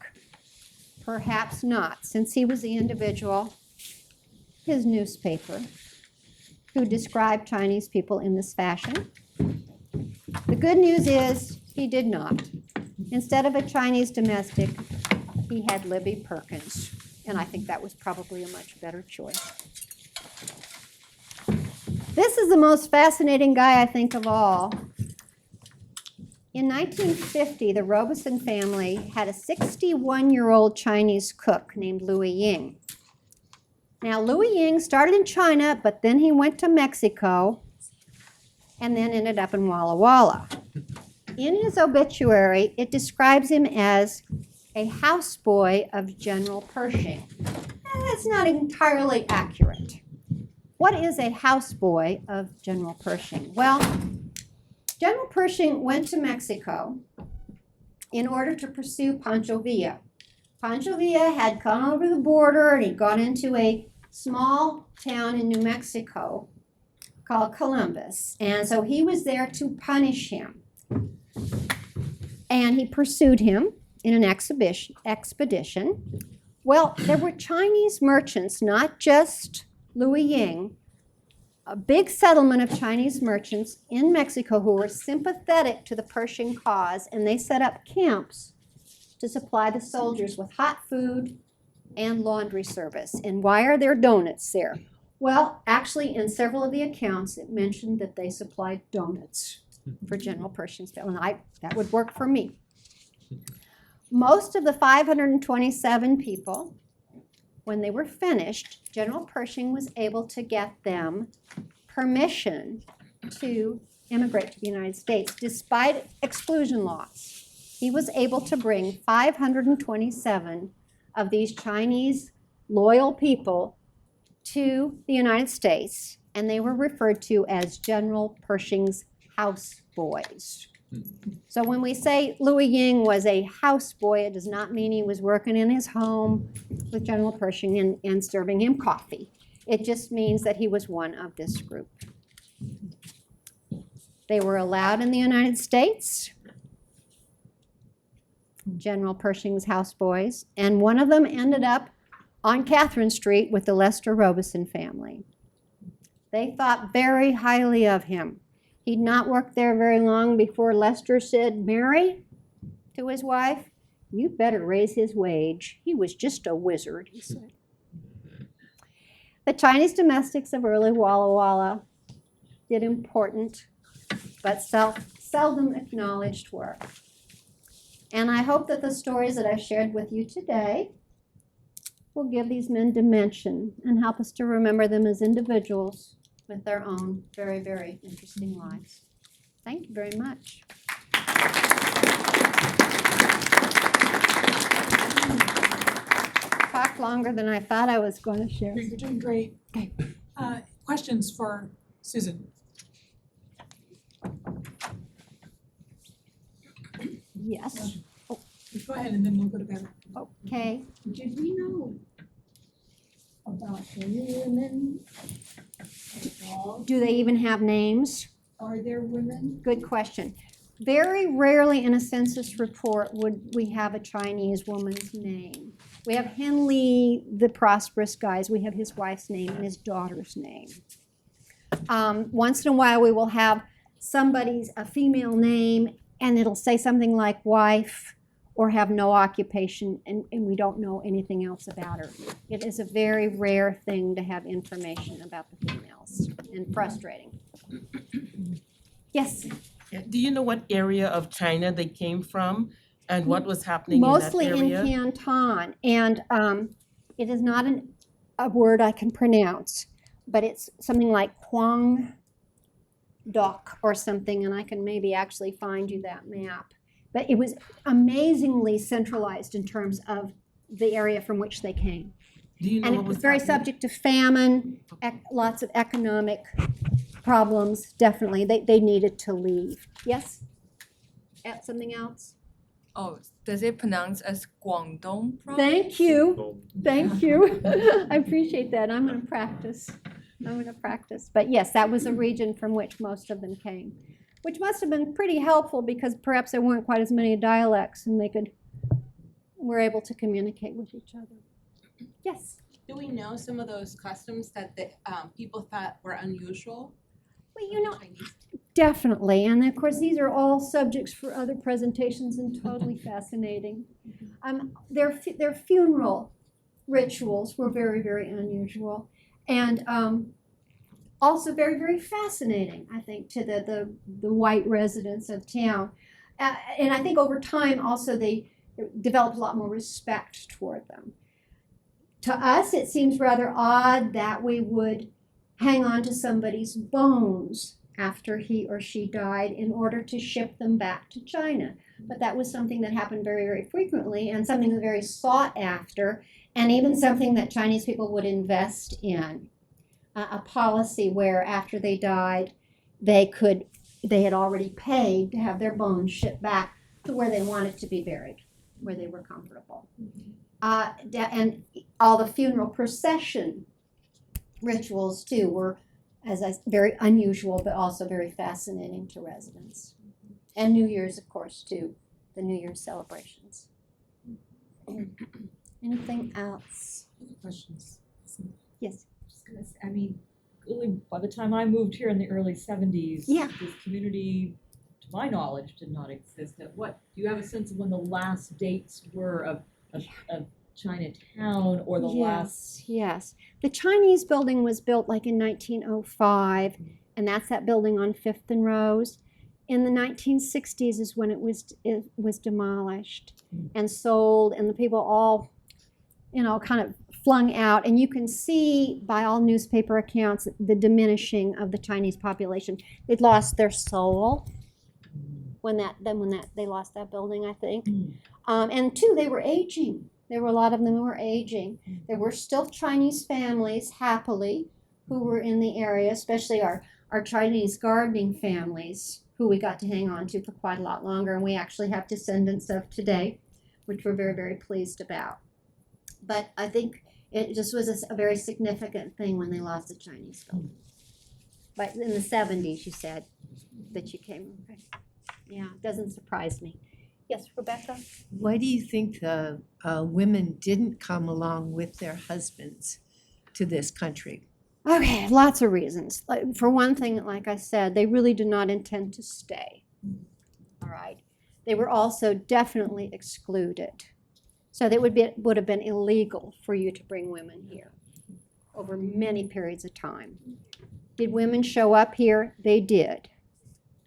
Perhaps not, since he was the individual, his newspaper, who described Chinese people in this fashion. The good news is he did not. Instead of a Chinese domestic, he had Libby Perkins, and I think that was probably a much better choice. This is the most fascinating guy, I think, of all. In 1950, the Robeson family had a 61-year-old Chinese cook named Louis Ying. Now, Louis Ying started in China, but then he went to Mexico and then ended up in Walla Walla. In his obituary, it describes him as a houseboy of General Pershing. That's not entirely accurate. What is a houseboy of General Pershing? Well, General Pershing went to Mexico in order to pursue Pancho Villa. Pancho Villa had come over the border and he'd gone into a small town in New Mexico called Columbus. And so he was there to punish him. And he pursued him in an expedition. Well, there were Chinese merchants, not just Louis Ying, a big settlement of Chinese merchants in Mexico who were sympathetic to the Pershing cause, and they set up camps to supply the soldiers with hot food and laundry service. And why are there donuts there? Well, actually, in several of the accounts, it mentioned that they supplied donuts for General Pershing's family. And that would work for me. Most of the 527 people, when they were finished, General Pershing was able to get them permission to immigrate to the United States. Despite exclusion laws, he was able to bring 527 of these Chinese loyal people to the United States, and they were referred to as General Pershing's houseboys. So when we say Louis Ying was a houseboy, it does not mean he was working in his home with General Pershing and serving him coffee. It just means that he was one of this group. They were allowed in the United States, General Pershing's houseboys, and one of them ended up on Catherine Street with the Lester Robeson family. They thought very highly of him. He'd not worked there very long before Lester said, "Mary," to his wife, "you better raise his wage. He was just a wizard," he said. The Chinese domestics of early Walla Walla did important but seldom acknowledged work. And I hope that the stories that I've shared with you today will give these men dimension and help us to remember them as individuals with their own very, very interesting lives. Thank you very much. Talked longer than I thought I was going to share. You're doing great. Okay. Questions for Susan? Yes. Go ahead and then we'll go to bed. Okay. Did we know about any women involved? Do they even have names? Are there women? Good question. Very rarely in a census report would we have a Chinese woman's name. We have Henley, the prosperous guys. We have his wife's name and his daughter's name. Once in a while, we will have a female name, and it'll say something like wife or have no occupation, and we don't know anything else about her. It is a very rare thing to have information about the females, and frustrating. Yes? Yeah, do you know what area of China they came from and what was happening Mostly in that area? in Canton, and it is not a word I can pronounce, but it's something like Huang Doc or something, and I can maybe actually find you that map. But it was amazingly centralized in terms of the area from which they came. Do you know And what it was was very happening? subject to famine, lots of economic problems, definitely. They needed to leave. Yes? Something else? Oh, does it pronounce as Guangdong province? Thank you. Thank you. I appreciate that. I'm going to practice. But yes, that was a region from which most of them came, which must have been pretty helpful because perhaps there weren't quite as many dialects and they were able to communicate with each other. Yes? Do we know some of those customs that the people thought were unusual? Well, you know, Chinese? definitely. And of course, these are all subjects for other presentations and totally fascinating. Their funeral rituals were very, very unusual. And also very, very fascinating, I think, to the white residents of town. And I think over time also they developed a lot more respect toward them. To us, it seems rather odd that we would hang on to somebody's bones after he or she died in order to ship them back to China. But that was something that happened very, very frequently and something very sought after, and even something that Chinese people would invest in. A policy where after they died, they had already paid to have their bones shipped back to where they wanted to be buried, where they were comfortable. And all the funeral procession rituals too were, very unusual, but also very fascinating to residents. And New Year's, of course, too, the New Year's celebrations. Anything else? Questions? Yes. I mean, really, by the time I moved here in the early 70s, Yeah. this community my knowledge, did not exist. Do you have a sense of when the last dates were of Chinatown or the last? Yes. The Chinese building was built like in 1905, and that's that building on 5th and Rose. In the 1960s is when it was demolished and sold, and the people all, kind of flung out. And you can see by all newspaper accounts the diminishing of the Chinese population. They'd lost their soul when they lost that building, I think. And two, they were aging. There were a lot of them who were aging. There were still Chinese families, happily, who were in the area, especially our Chinese gardening families, who we got to hang on to for quite a lot longer. And we actually have descendants of today, which we're very, very pleased about. But I think it just was a very significant thing when they lost the Chinese building. But in the 70s, you said that you came. Okay. Yeah, it doesn't surprise me. Yes, Rebecca? Why do you think the women didn't come along with their husbands to this country? Okay, lots of reasons. Like, for one thing, like I said, they really did not intend to stay. All right. They were also definitely excluded. So it would have been illegal for you to bring women here over many periods of time. Did women show up here? They did.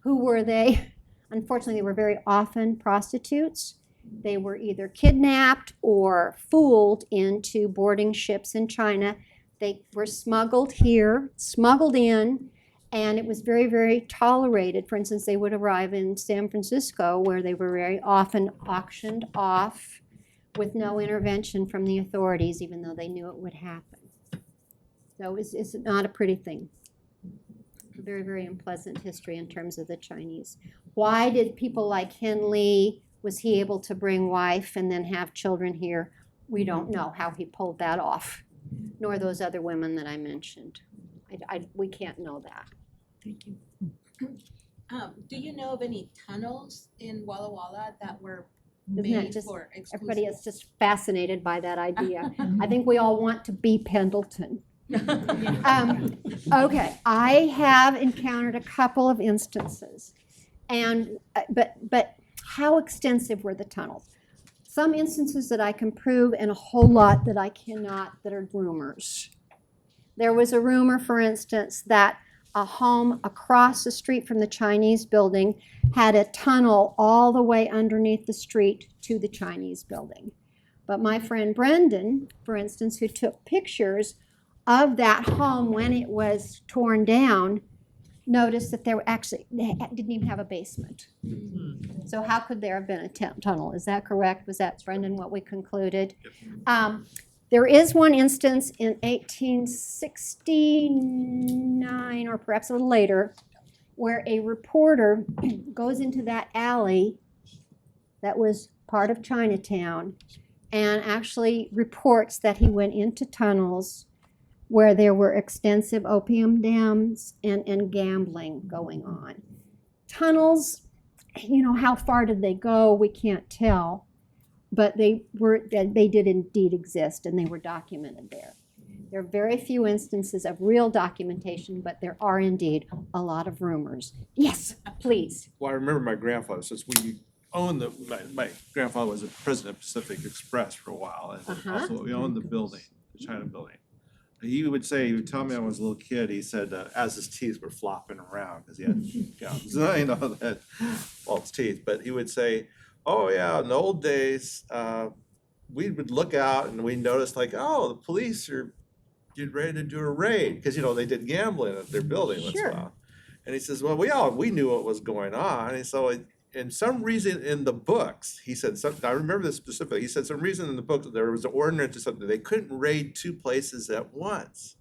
Who were they? Unfortunately, they were very often prostitutes. They were either kidnapped or fooled into boarding ships in China. They were smuggled here, smuggled in, and it was very, very tolerated. For instance, they would arrive in San Francisco, where they were very often auctioned off with no intervention from the authorities, even though they knew it would happen. So it's not a pretty thing. A very, very unpleasant history in terms of the Chinese. Why did people like Hen Lee, was he able to bring wife and then have children here? We don't know how he pulled that off, nor those other women that I mentioned. We can't know that. Thank you. Do you know of any tunnels in Walla Walla that were Isn't that made just- for exclusive? Everybody is just fascinated by that idea. I think we all want to be Pendleton. Okay, I have encountered a couple of instances, and but how extensive were the tunnels? Some instances that I can prove, and a whole lot that I cannot, that are rumors. There was a rumor, for instance, that a home across the street from the Chinese building had a tunnel all the way underneath the street to the Chinese building. But my friend Brendan, for instance, who took pictures of that home when it was torn down, noticed that they didn't even have a basement. So how could there have been a tunnel? Is that correct? Was that, Brendan, what we concluded? There is one instance in 1869, or perhaps a little later, where a reporter goes into that alley that was part of Chinatown and actually reports that he went into tunnels where there were extensive opium dens and gambling going on. Tunnels, how far did they go? We can't tell, but they did indeed exist, and they were documented there. There are very few instances of real documentation, but there are indeed a lot of rumors. Yes, please. Well, I remember my grandfather, since we owned my grandfather was the president of Pacific Express for a while, and also we owned the building, the China building. He would tell me when I was a little kid, he said, as his teeth were flopping around, because he had gums, that false teeth, but he would say, oh yeah, in the old days, we would look out and we noticed the police are getting ready to do a raid, because they did gambling at their building once in a while. And he says, well, we knew what was going on, and so in some reason in the books, he said, I remember this specifically, he said some reason in the book that there was an ordinance or something, they couldn't raid two places at once.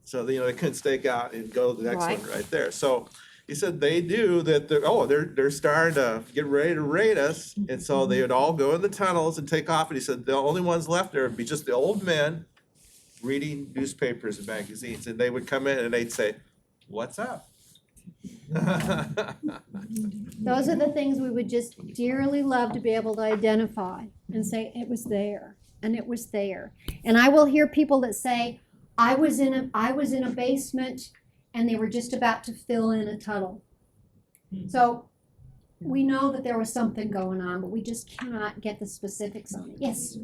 So they couldn't stake out and go to the next one right there. So he said they knew that they're starting to get ready to raid us, and so they would all go in the tunnels and take off. And he said the only ones left there would be just the old men reading newspapers and magazines, and they would come in and they'd say, "What's up?" Those are the things we would just dearly love to be able to identify and say, it was there, and it was there. And I will hear people that say, I was in a basement and they were just about to fill in a tunnel. So we know that there was something going on, but we just cannot get the specifics on it. Yes?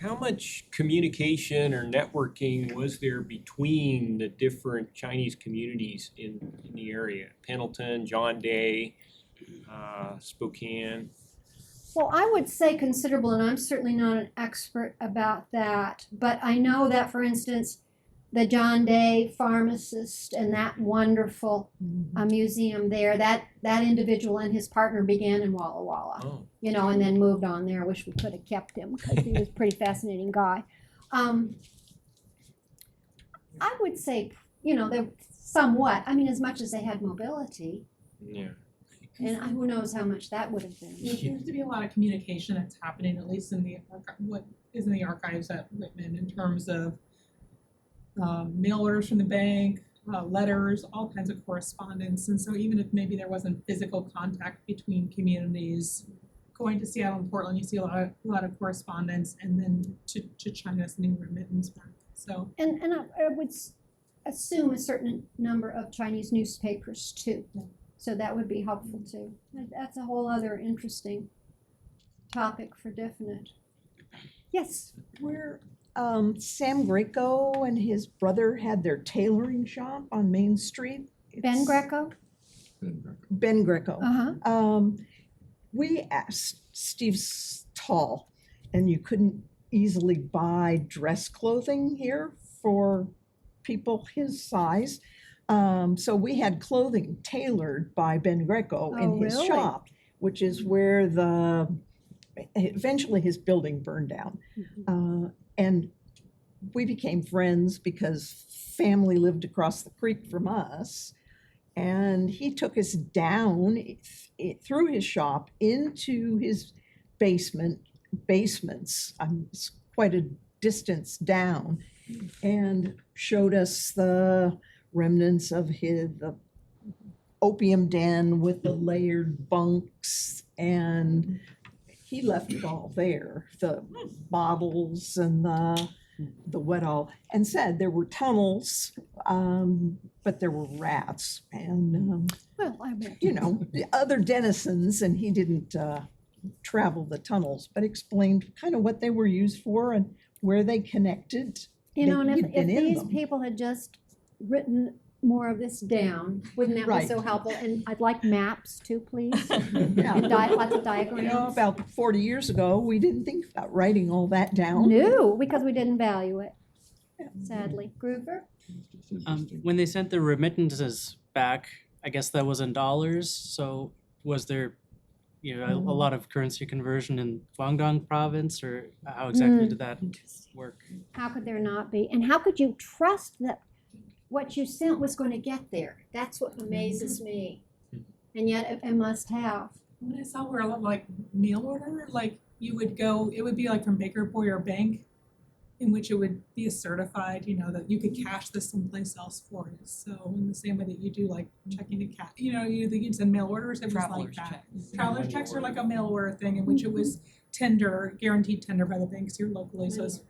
How much communication or networking was there between the different Chinese communities in the area? Pendleton, John Day, Spokane? Well, I would say considerable, and I'm certainly not an expert about that. But I know that, for instance, the John Day pharmacist and that wonderful museum there, that individual and his partner began in Walla Walla, Oh. you know, and then moved on there. I wish we could have kept him because he was a pretty fascinating guy. I would say, you know, they're somewhat, I mean, as much as they had mobility, Yeah. and who knows how much that would have been. There seems to be a lot of communication that's happening, at least in the, what is in the archives at Whitman, in terms of mail orders from the bank, letters, all kinds of correspondence. And so even if maybe there wasn't physical contact between communities, going to Seattle and Portland, you see a lot of correspondence, and then to China sending remittance back. So And I would assume a certain number of Chinese newspapers too. So that would be helpful too. That's a whole other interesting topic for definite. Yes? Where Sam Greco and his brother had their tailoring shop on Main Street. Ben It's- Greco? Ben Greco. Uh-huh. We asked Steve's tall, and you couldn't easily buy dress clothing here for people his size. So we had clothing tailored by Ben Greco Oh, in his really? shop, which is where eventually his building burned down. And we became friends because family lived across the creek from us. And he took us down through his shop into his basements. It's quite a distance down, and showed us the remnants of the opium den with the layered bunks, and he left it all there, the bottles and the wet all, and said there were tunnels, but there were rats and, Well, I bet. you know, the other denizens, and he didn't travel the tunnels, but explained kind of what they were used for and where they connected. You know, and He'd if been in these them. people had just written more of this down, wouldn't that be Right. so helpful? And I'd like maps too, please. Yeah. And lots of You know, diagrams. about 40 years ago, we didn't think about writing all that down. No, because we didn't value it, sadly. Groover? When they sent the remittances back, I guess that was in dollars. So was there, a lot of currency conversion in Guangdong province, or how exactly did that work? How could there not be? And how could you trust that what you sent was going to get there? That's what amazes me. And yet it must have. when I saw where a lot like mail order, like you would go, it would be like from Baker Boyer Bank, in which it would be a certified, that you could cash this someplace else for you. So in the same way that you do like checking to cash, you'd send mail orders, it was like Traveler's that. checks. Traveler's checks are like a mail order thing in which it was guaranteed tender by the banks here locally, so it's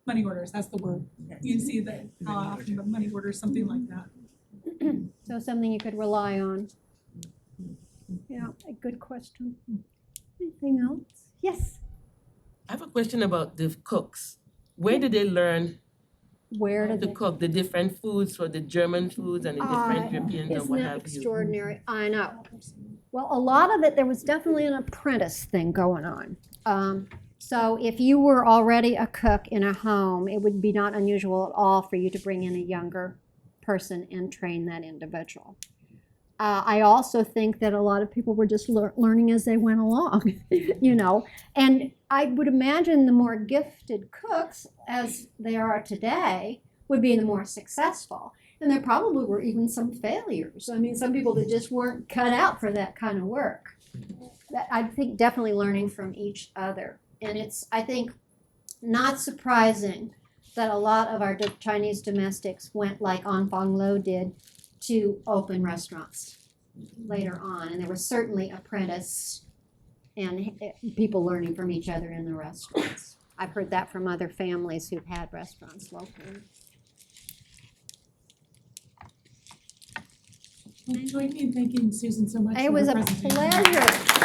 money orders, that's the word. You see that often, but money orders, something like that. So something you could rely on. Yeah, a good question. Anything else? Yes. I have a question about the cooks. Where did they learn Where to did they? cook the different foods for the German foods and the different Europeans and Isn't what that have you? extraordinary? I know. Well, a lot of it, there was definitely an apprentice thing going on. So if you were already a cook in a home, it would be not unusual at all for you to bring in a younger person and train that individual. I also think that a lot of people were just learning as they went along, and I would imagine the more gifted cooks, as they are today, would be the more successful. And there probably were even some failures. I mean, some people that just weren't cut out for that kind of work. I think definitely learning from each other. And it's, I think, not surprising that a lot of our Chinese domestics went like Anfang Lo did to open restaurants later on. And there was certainly apprentice and people learning from each other in the restaurants. I've heard that from other families who've had restaurants locally. Join me in thanking Susan so much It for was her a presentation. pleasure.